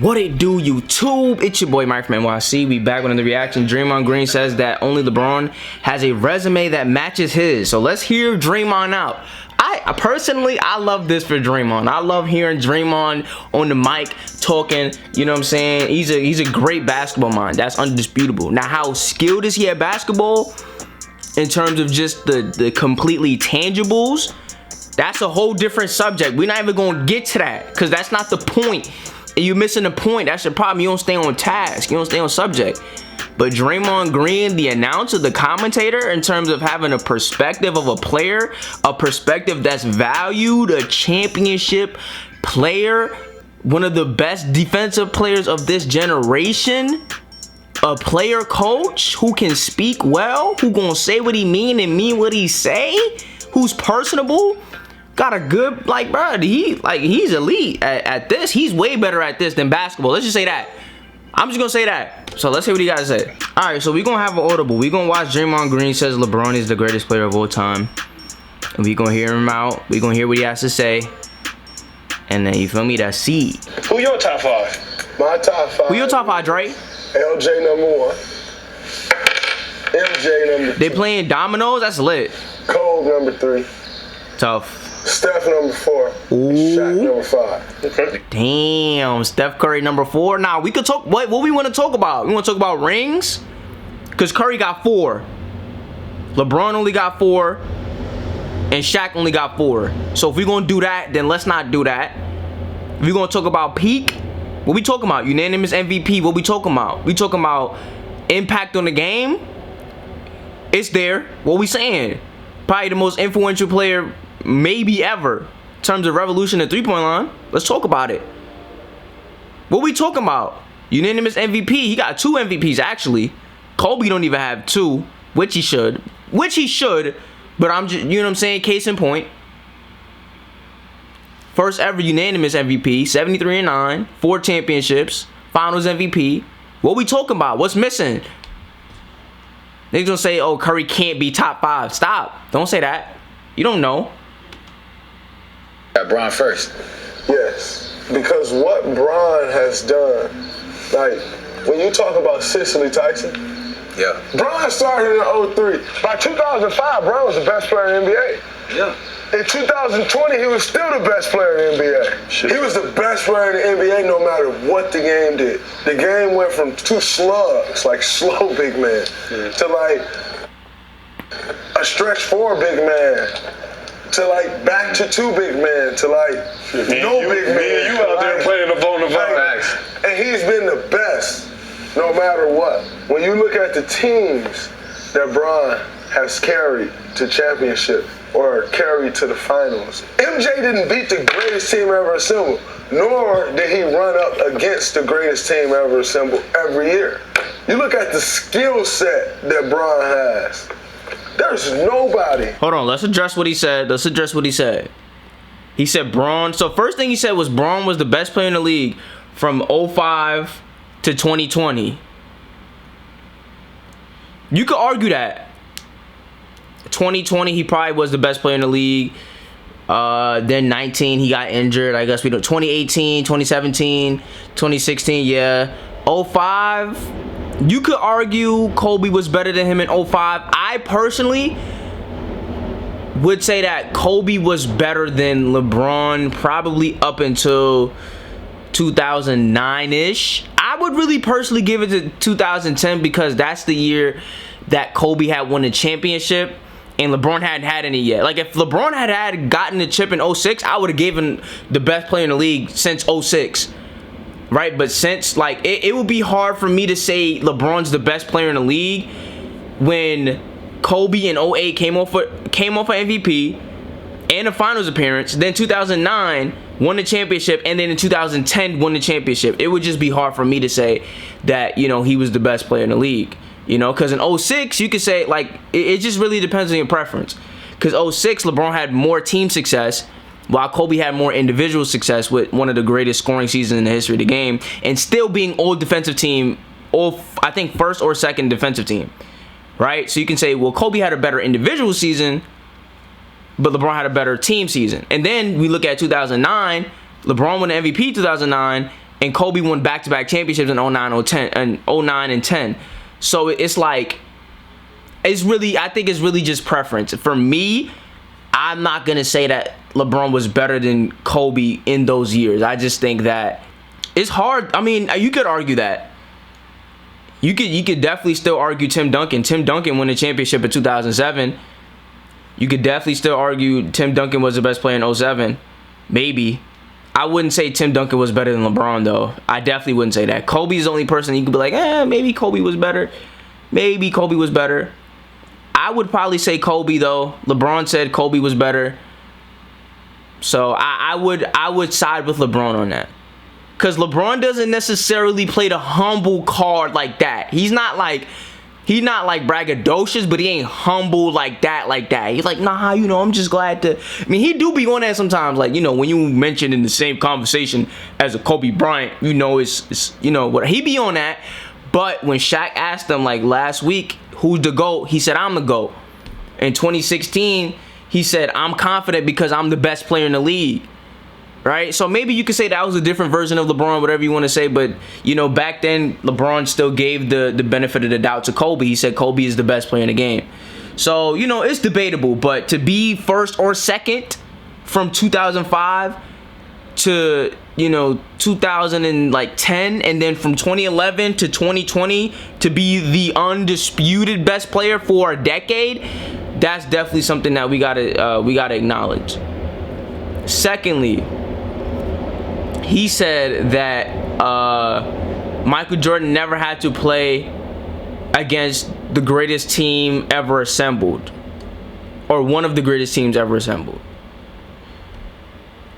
What it do, YouTube? It's your boy Mike from NYC. We back with another reaction. Draymond Green says that only LeBron has a resume that matches his. So let's hear Draymond out. I personally love this for Draymond. I love hearing Draymond on the mic talking. You know what I'm saying? He's a great basketball mind. That's undisputable. Now, how skilled is he at basketball in terms of just the completely tangibles? That's a whole different subject. We're not even gonna get to that because that's not the point. And you're missing the point. That's your problem. You don't stay on task. You don't stay on subject. But Draymond Green, the announcer, the commentator, in terms of having a perspective of a player, a perspective that's valued, a championship player, one of the best defensive players of this generation, a player coach who can speak well, who gonna say what he mean and mean what he say, who's personable. Got a good, he's elite at this. He's way better at this than basketball. Let's just say that. I'm just gonna say that. So let's see what he gotta say. Alright, so we're gonna have an audible. We're gonna watch Draymond Green says LeBron is the greatest player of all time. And we're gonna hear him out. We're gonna hear what he has to say. And then, you feel me? That's C. Who your top five? My top five. Who your top five, Dre? LJ number 1. MJ number 2. They playing dominoes? That's lit. Kobe number 3. Tough. Steph number 4. Ooh. Shaq number 5. Okay. Damn, Steph Curry number 4. Now we could talk. What we want to talk about? We want to talk about rings, cause Curry got 4, LeBron only got 4, and Shaq only got 4. So if we're gonna do that, then let's not do that. If we're gonna talk about peak, what we talking about? Unanimous MVP. What we talking about? We talking about impact on the game. It's there. What we saying? Probably the most influential player maybe ever in terms of revolution and three-point line. Let's talk about it. What we talking about? Unanimous MVP. He got 2 MVPs actually. Kobe don't even have 2, which he should. But I'm just, you know what I'm saying, case in point. First ever unanimous MVP, 73-9, 4 championships, finals MVP. What we talking about? What's missing? They're gonna say, oh, Curry can't be top 5. Stop. Don't say that. You don't know. Got Bron first. Yes, because what Bron has done, like when you talk about Cicely Tyson, Yeah. Bron started in 03. By 2005, Bron was the best player in the NBA. Yeah. In 2020, he was still the best player in the NBA. Sure. He was the best player in the NBA no matter what the game did. The game went from 2 slugs, like slow big man, to like a stretch 4 big man, to like back to 2 big men, to like no big man. You out there playing the bona fides. And he's been the best no matter what. When you look at the teams that Bron has carried to championship or carried to the finals, MJ didn't beat the greatest team ever assembled, nor did he run up against the greatest team ever assembled every year. You look at the skill set that Bron has. There's nobody. Hold on, let's address what he said. He said Bron. So first thing he said was Bron was the best player in the league from 05 to 2020. You could argue that. 2020, he probably was the best player in the league. Then 19, he got injured. I guess we do 2018, 2017, 2016, yeah. 05. You could argue Kobe was better than him in 05. I personally would say that Kobe was better than LeBron probably up until 2009-ish. I would really personally give it to 2010 because that's the year that Kobe had won the championship and LeBron hadn't had any yet. Like, if LeBron had gotten the chip in 06, I would have given the best player in the league since 06. Right, but since, like, it would be hard for me to say LeBron's the best player in the league when Kobe in 08 came off an MVP and a finals appearance, then 2009 won the championship, and then in 2010 won the championship. It would just be hard for me to say that, you know, he was the best player in the league, you know, because in 06 you could say, like, it just really depends on your preference, because 06 LeBron had more team success, while Kobe had more individual success with one of the greatest scoring seasons in the history of the game, and still being all defensive team, I think first or second defensive team, right? So you can say, well, Kobe had a better individual season, but LeBron had a better team season. And then we look at 2009, LeBron won the MVP 2009, and Kobe won back-to-back championships in 09, 010, and 09 and 10. So it's like, it's really, I think it's really just preference. For me, I'm not gonna say that LeBron was better than Kobe in those years. I just think that it's hard. I mean, you could argue that. You could definitely still argue Tim Duncan. Tim Duncan won the championship in 2007. You could definitely still argue Tim Duncan was the best player in 07. Maybe. I wouldn't say Tim Duncan was better than LeBron, though. I definitely wouldn't say that. Kobe's the only person you could be like, maybe Kobe was better. Maybe Kobe was better. I would probably say Kobe, though. LeBron said Kobe was better. So I would side with LeBron on that. Because LeBron doesn't necessarily play the humble card like that. He's not like braggadocious, but he ain't humble like that. He's like, nah, I'm just glad to. I mean, he do be on that sometimes. Like, when you mention in the same conversation as a Kobe Bryant, it's what he be on that. But when Shaq asked him like last week, who's the GOAT? He said, I'm the GOAT. In 2016, he said, I'm confident because I'm the best player in the league. Right? So maybe you could say that was a different version of LeBron, whatever you want to say. But, back then, LeBron still gave the benefit of the doubt to Kobe. He said Kobe is the best player in the game. So, it's debatable. But to be first or second from 2005 to, 2010, and then from 2011 to 2020 to be the undisputed best player for a decade, that's definitely something that we gotta acknowledge. Secondly, he said that Michael Jordan never had to play against the greatest team ever assembled, or one of the greatest teams ever assembled.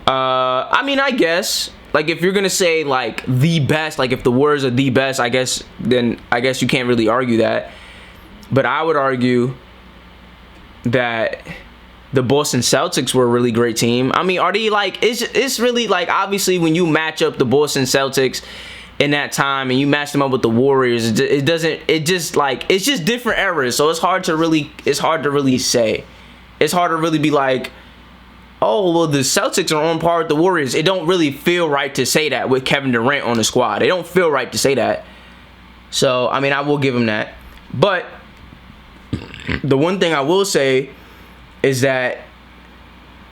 I mean, I guess, like, if you're gonna say like the best, like if the words are the best, then I guess you can't really argue that. But I would argue that the Boston Celtics were a really great team. I mean, are they like, it's really like, obviously when you match up the Boston Celtics in that time and you match them up with the Warriors, it's just different eras. So it's hard to really say. It's hard to really be like, oh, well, the Celtics are on par with the Warriors. It don't really feel right to say that with Kevin Durant on the squad. It don't feel right to say that. So, I mean, I will give him that. But the one thing I will say is that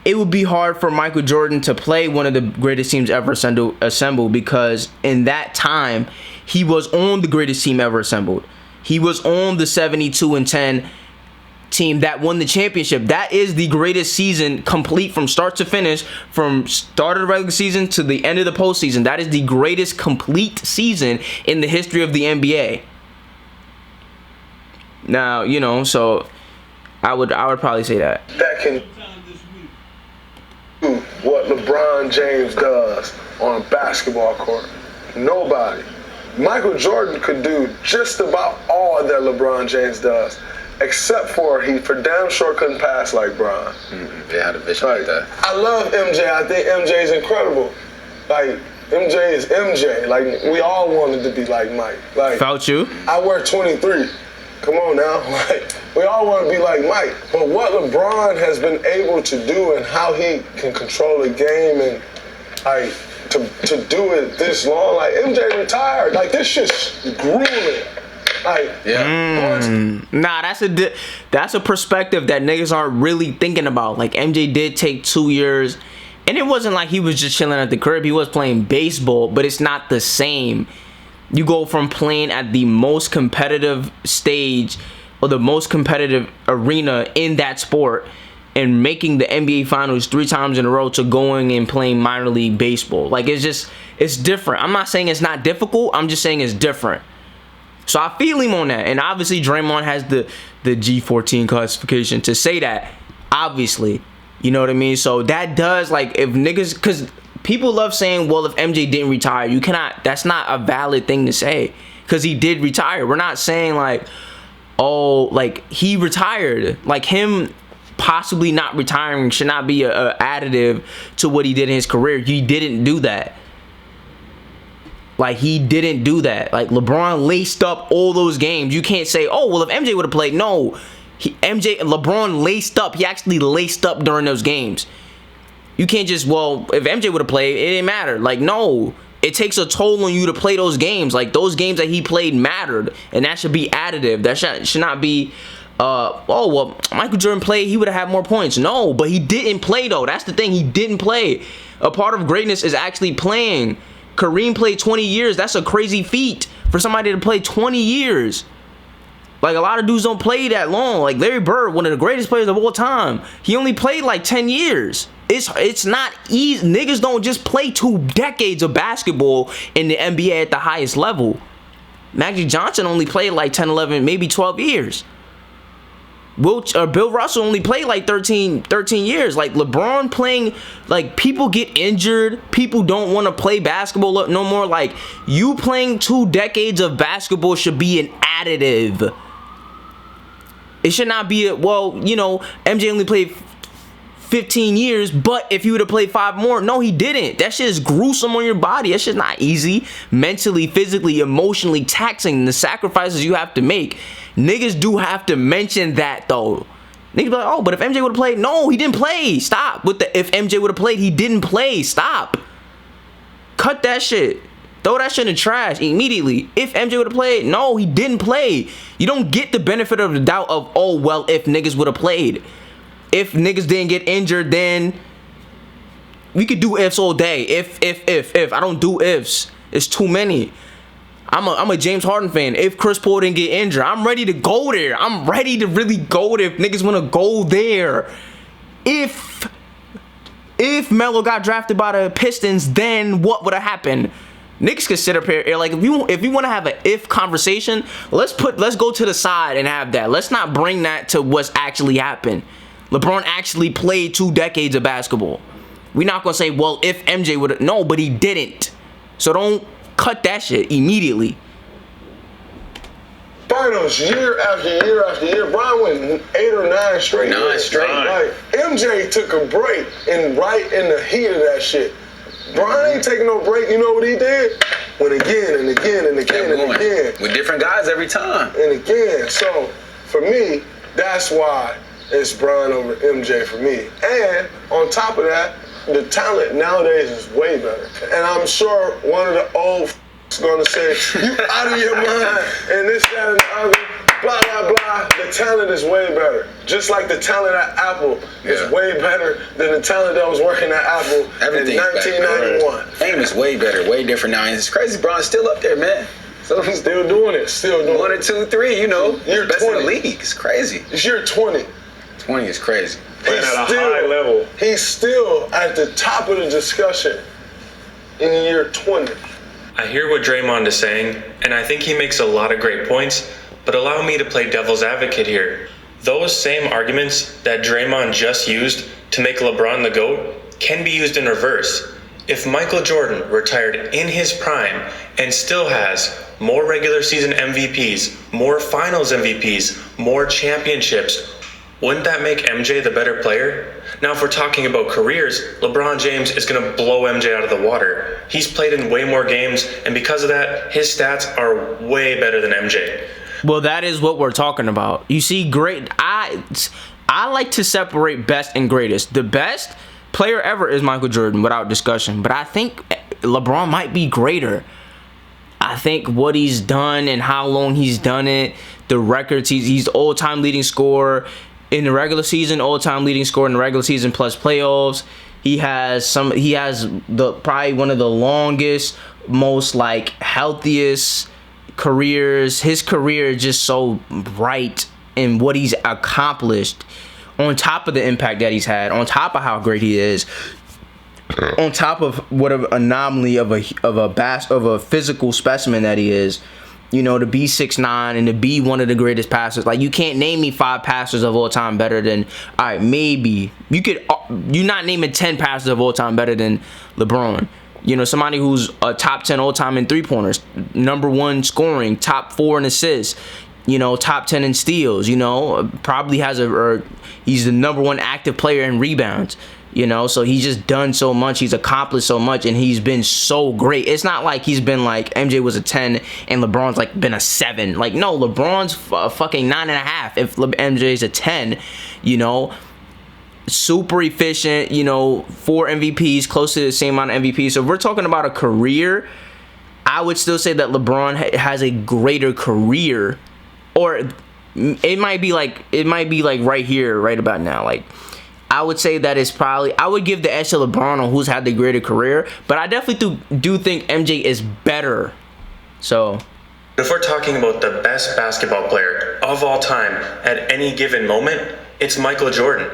it would be hard for Michael Jordan to play one of the greatest teams ever assembled, because in that time, he was on the greatest team ever assembled. He was on the 72-10 team that won the championship. That is the greatest season, complete from start to finish, from start of the regular season to the end of the postseason. That is the greatest complete season in the history of the NBA. Now, so I would probably say that. That can do what LeBron James does on a basketball court. Nobody. Michael Jordan could do just about all that LeBron James does, except for he for damn sure couldn't pass like Bron. They had a vision like that. I love MJ. I think MJ is incredible. Like, MJ is MJ. Like, we all wanted to be like Mike. Like, Felt you? I wear 23. Come on now. Like, we all want to be like Mike. But what LeBron has been able to do and how he can control a game and like to do it this long, like MJ retired. Like, this shit's grueling. Like, Nah, that's a perspective that niggas aren't really thinking about. Like, MJ did take 2 years, and it wasn't like he was just chilling at the crib. He was playing baseball, but it's not the same. You go from playing at the most competitive stage or the most competitive arena in that sport and making the NBA Finals 3 times in a row to going and playing minor league baseball. Like, it's different. I'm not saying it's not difficult. I'm just saying it's different. So I feel him on that. And obviously Draymond has the G14 classification to say that, obviously. You know what I mean? So that does, like, if niggas, because people love saying, well, if MJ didn't retire, you cannot, that's not a valid thing to say, because he did retire. We're not saying like, oh, like he retired. Like, him possibly not retiring should not be a additive to what he did in his career. He didn't do that. Like, he didn't do that. Like, LeBron laced up all those games. You can't say, oh, well, if MJ would have played. No, LeBron laced up. He actually laced up during those games. You can't just, well, if MJ would have played, it didn't matter. Like, no, it takes a toll on you to play those games. Like, those games that he played mattered, and that should be additive. That should not be, oh, well, Michael Jordan played, he would have had more points. No, but he didn't play, though. That's the thing. He didn't play. A part of greatness is actually playing. Kareem played 20 years. That's a crazy feat for somebody to play 20 years. Like, a lot of dudes don't play that long. Like, Larry Bird, one of the greatest players of all time, he only played like 10 years. It's not easy. Niggas don't just play 2 decades of basketball in the NBA at the highest level. Magic Johnson only played like 10, 11, maybe 12 years. Bill Russell only played like 13 years. Like, LeBron playing, like, people get injured. People don't want to play basketball no more. Like, you playing 2 decades of basketball should be an additive. It should not be MJ only played 15 years, but if you would have played 5 more, no, he didn't. That shit is gruesome on your body. That shit's not easy. Mentally, physically, emotionally taxing. The sacrifices you have to make. Niggas do have to mention that, though. Niggas be like, oh, but if MJ would have played, no, he didn't play. Stop with the if MJ would have played, he didn't play. Stop. Cut that shit. Throw that shit in the trash immediately. If MJ would have played, no, he didn't play. You don't get the benefit of the doubt of, oh, well, if niggas would have played. If niggas didn't get injured, then we could do ifs all day. If. I don't do ifs. It's too many. I'm a James Harden fan. If Chris Paul didn't get injured, I'm ready to go there. I'm ready to really go there if niggas want to go there. If Melo got drafted by the Pistons, then what would have happened? Niggas can sit up here, like, if you want to have an if conversation, let's go to the side and have that. Let's not bring that to what's actually happened. LeBron actually played 2 decades of basketball. We're not going to say, well, if MJ would have. No, but he didn't. So don't cut that shit immediately. Finals year after year after year. Bron went 8 or 9 straight. 9 straight. Like, MJ took a break and right in the heat of that shit. Bron ain't taking no break. You know what he did? Went again and again and again and again. With different guys every time. And again. So, for me, that's why it's Bron over MJ for me. And on top of that, the talent nowadays is way better. And I'm sure one of the old is going to say, you out of your mind, and this, that, and the other, blah, blah, blah. The talent is way better. Just like the talent at Apple is way better than the talent that was working at Apple in 1991. Fame is way better, way different now. And it's crazy, Bron's still up there, man. So he's still doing it, still doing it. 1 or 2, 3, you know. You're best 20. in the league. It's crazy. It's year 20. 20 is crazy. Playing at a high level. He's still at the top of the discussion in year 20. I hear what Draymond is saying, and I think he makes a lot of great points, but allow me to play devil's advocate here. Those same arguments that Draymond just used to make LeBron the GOAT can be used in reverse. If Michael Jordan retired in his prime and still has more regular season MVPs, more finals MVPs, more championships, wouldn't that make MJ the better player? Now, if we're talking about careers, LeBron James is going to blow MJ out of the water. He's played in way more games, and because of that, his stats are way better than MJ. Well, that is what we're talking about. You see, I like to separate best and greatest. The best player ever is Michael Jordan, without discussion. But I think LeBron might be greater. I think what he's done and how long he's done it, the records, he's the all-time leading scorer in the regular season, all-time leading scorer in the regular season plus playoffs. He has probably one of the longest, most like healthiest careers. His career is just so bright in what he's accomplished, on top of the impact that he's had, on top of how great he is, on top of what an anomaly of a physical specimen that he is. You know, to be 6'9" and to be one of the greatest passers. Like, you can't name me 5 passers of all time better than, all right, maybe. You're not naming 10 passers of all time better than LeBron. You know, somebody who's a top 10 all time in 3-pointers, number 1 scoring, top 4 in assists, you know, top 10 in steals, you know, probably he's the number 1 active player in rebounds. You know, so he's just done so much. He's accomplished so much, and he's been so great. It's not like he's been like MJ was a 10 and LeBron's like been a 7. Like, no, LeBron's fucking 9.5 if MJ's a 10, you know. super efficient, 4 MVPs, close to the same amount of MVPs. So if we're talking about a career, I would still say that LeBron has a greater career, or it might be like right here, right about now. Like, I would say that it's probably, I would give the edge to LeBron on who's had the greater career, but I definitely do think MJ is better. So if we're talking about the best basketball player of all time at any given moment, it's Michael Jordan.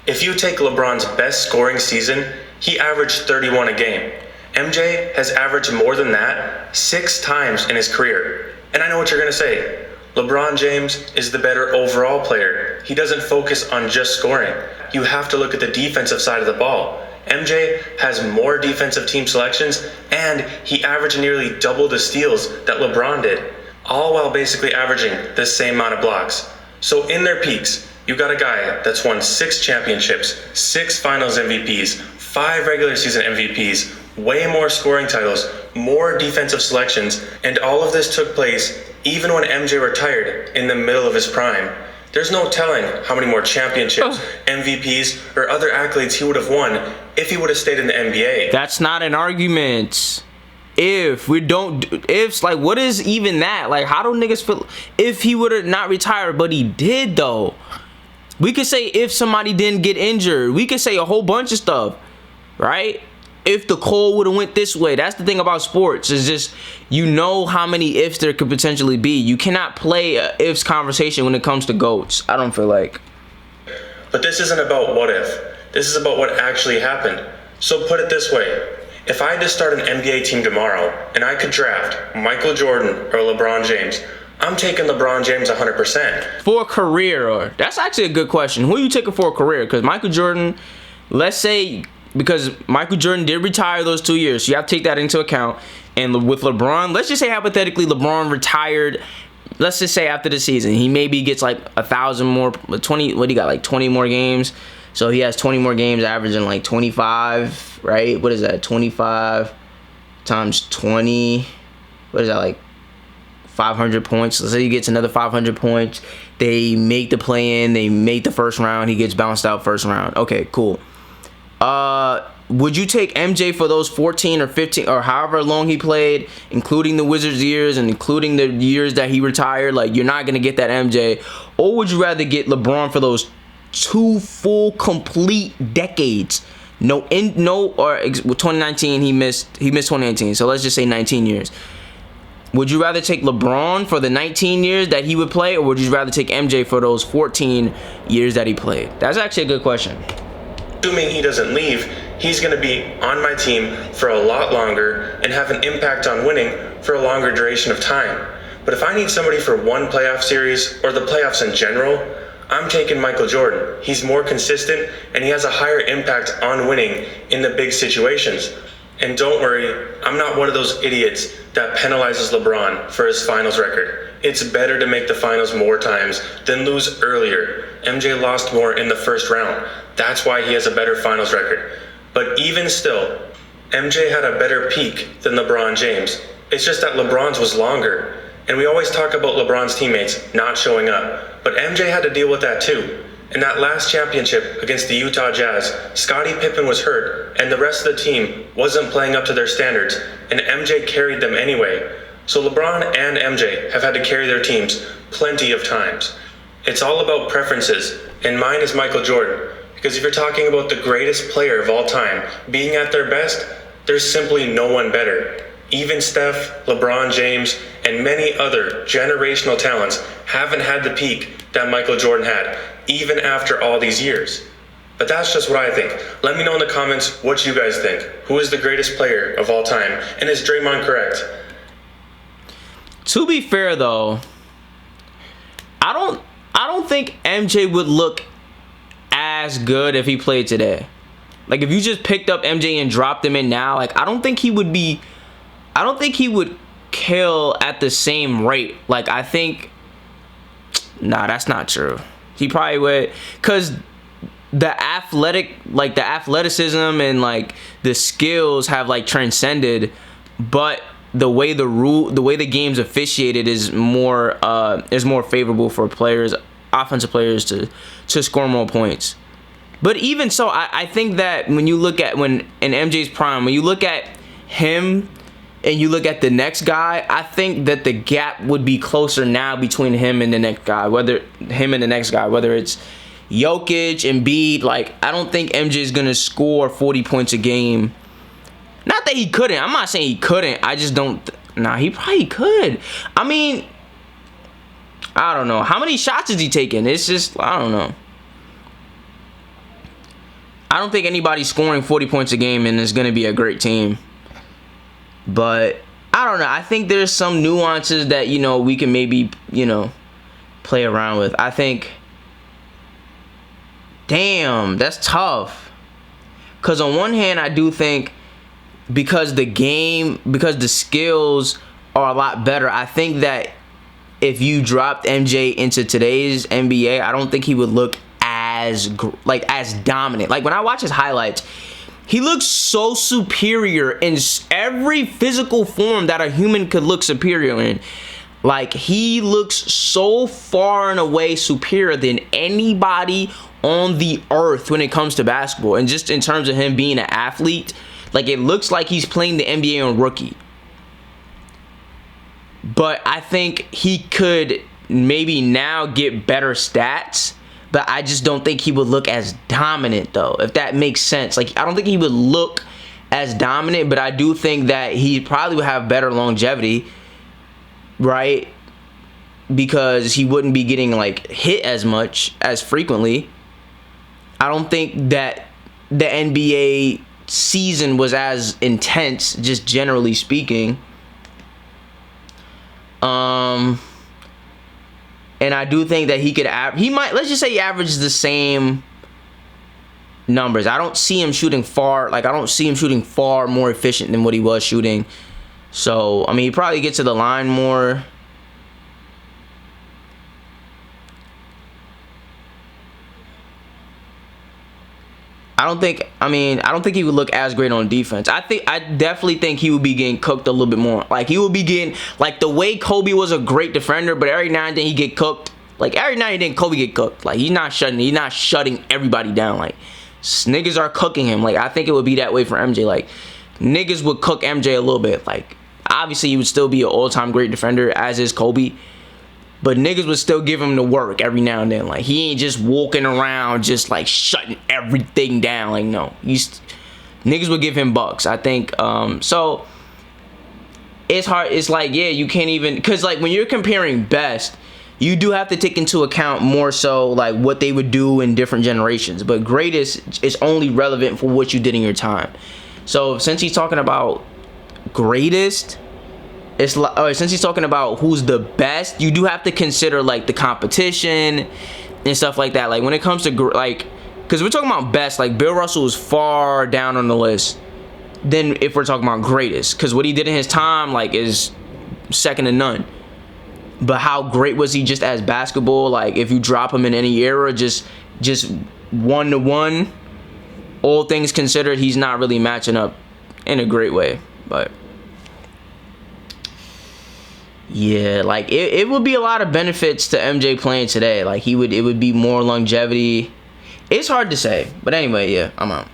If you take LeBron's best scoring season, he averaged 31 a game. MJ has averaged more than that 6 times in his career. And I know what you're going to say. LeBron James is the better overall player. He doesn't focus on just scoring. You have to look at the defensive side of the ball. MJ has more defensive team selections, and he averaged nearly double the steals that LeBron did, all while basically averaging the same amount of blocks. So in their peaks, you got a guy that's won 6 championships, 6 finals MVPs, 5 regular season MVPs, way more scoring titles, more defensive selections, and all of this took place even when MJ retired in the middle of his prime. There's no telling how many more championships, MVPs, or other accolades he would have won if he would have stayed in the NBA. That's not an argument. If we don't, ifs, like, what is even that? Like, how do niggas feel if he would have not retired, but he did, though? We could say if somebody didn't get injured. We could say a whole bunch of stuff, right? If the Cole would have went this way. That's the thing about sports. Is just, how many ifs there could potentially be. You cannot play a ifs conversation when it comes to GOATs. I don't feel like. But this isn't about what if. This is about what actually happened. So put it this way. If I had to start an NBA team tomorrow and I could draft Michael Jordan or LeBron James, I'm taking LeBron James 100%. For a career, that's actually a good question. Who are you taking for a career? Because Michael Jordan, let's say, because Michael Jordan did retire those 2 years, so you have to take that into account. And with LeBron, let's just say hypothetically LeBron retired, let's just say after the season, he maybe gets like 1,000 more, 20, what do you got, like 20 more games? So he has 20 more games, averaging like 25, right? What is that, 25 times 20, what is that, like 500 points? Let's say he gets another 500 points. They make the play-in, they make the first round, he gets bounced out first round. Okay, cool. Would you take MJ for those 14 or 15 or however long he played, including the Wizards years and including the years that he retired? Like, you're not going to get that MJ. Or would you rather get LeBron for those 2 full complete decades? Or 2019 he missed 2019. So let's just say 19 years. Would you rather take LeBron for the 19 years that he would play, or would you rather take MJ for those 14 years that he played? That's actually a good question. Assuming he doesn't leave, he's going to be on my team for a lot longer and have an impact on winning for a longer duration of time. But if I need somebody for one playoff series or the playoffs in general, I'm taking Michael Jordan. He's more consistent and he has a higher impact on winning in the big situations. And don't worry, I'm not one of those idiots that penalizes LeBron for his finals record. It's better to make the finals more times than lose earlier. MJ lost more in the first round. That's why he has a better finals record. But even still, MJ had a better peak than LeBron James. It's just that LeBron's was longer. And we always talk about LeBron's teammates not showing up. But MJ had to deal with that too. In that last championship against the Utah Jazz, Scottie Pippen was hurt and the rest of the team wasn't playing up to their standards, and MJ carried them anyway. So LeBron and MJ have had to carry their teams plenty of times. It's all about preferences, and mine is Michael Jordan. Because if you're talking about the greatest player of all time being at their best, there's simply no one better. Even Steph, LeBron James, and many other generational talents haven't had the peak that Michael Jordan had, even after all these years. But that's just what I think. Let me know in the comments what you guys think. Who is the greatest player of all time? And is Draymond correct? To be fair though, I don't think MJ would look as good if he played today. Like, if you just picked up MJ and dropped him in now, like, I don't think he would kill at the same rate. Like, I think, nah, that's not true. He probably would, because the athleticism and like the skills have like transcended, but the way the game's officiated is more favorable for offensive players to score more points. But even so, I think that when you look at when in MJ's prime, when you look at him and you look at the next guy, I think that the gap would be closer now between him and the next guy. Whether it's Jokic, Embiid, like I don't think MJ's gonna score 40 points a game. Not that he couldn't. I'm not saying he couldn't. I just don't. Nah, he probably could. I mean, I don't know. How many shots is he taking? It's just, I don't know. I don't think anybody's scoring 40 points a game and it's going to be a great team. But, I don't know. I think there's some nuances that, you know, we can maybe, you know, play around with. I think, damn, that's tough. Because on one hand, I do think because the skills are a lot better, I think that if you dropped MJ into today's NBA, I don't think he would look as dominant. Like when I watch his highlights, he looks so superior in every physical form that a human could look superior in. Like he looks so far and away superior than anybody on the earth when it comes to basketball. And just in terms of him being an athlete, like it looks like he's playing the NBA on rookie. But I think he could maybe now get better stats, but I just don't think he would look as dominant though, if that makes sense. Like I don't think he would look as dominant, but I do think that he probably would have better longevity, right? Because he wouldn't be getting like hit as much as frequently. I don't think that the NBA season was as intense, just generally speaking. And I do think that let's just say he averages the same numbers. I don't see him shooting far more efficient than what he was shooting. So, I mean, he probably gets to the line more. I don't think he would look as great on defense. I definitely think he would be getting cooked a little bit more. Like he would be getting, like the way Kobe was a great defender, but every now and then he get cooked. Like every now and then Kobe get cooked. Like he's not shutting everybody down. Like niggas are cooking him. Like I think it would be that way for MJ. Like niggas would cook MJ a little bit. Like obviously he would still be an all-time great defender, as is Kobe. But niggas would still give him the work every now and then. Like, he ain't just walking around just, like, shutting everything down. Like, no. Niggas would give him bucks, I think. So, it's hard. It's like, yeah, you can't even... Because, like, when you're comparing best, you do have to take into account more so, like, what they would do in different generations. But greatest is only relevant for what you did in your time. So, since he's talking about greatest... It's like, since he's talking about who's the best, you do have to consider like the competition and stuff like that. Like when it comes to like, because we're talking about best, like Bill Russell is far down on the list than if we're talking about greatest, because what he did in his time like is second to none. But how great was he just as basketball? Like if you drop him in any era, just 1-to-1, all things considered, he's not really matching up in a great way. But yeah, like it would be a lot of benefits to MJ playing today. Like it would be more longevity. It's hard to say, but anyway, yeah, I'm out.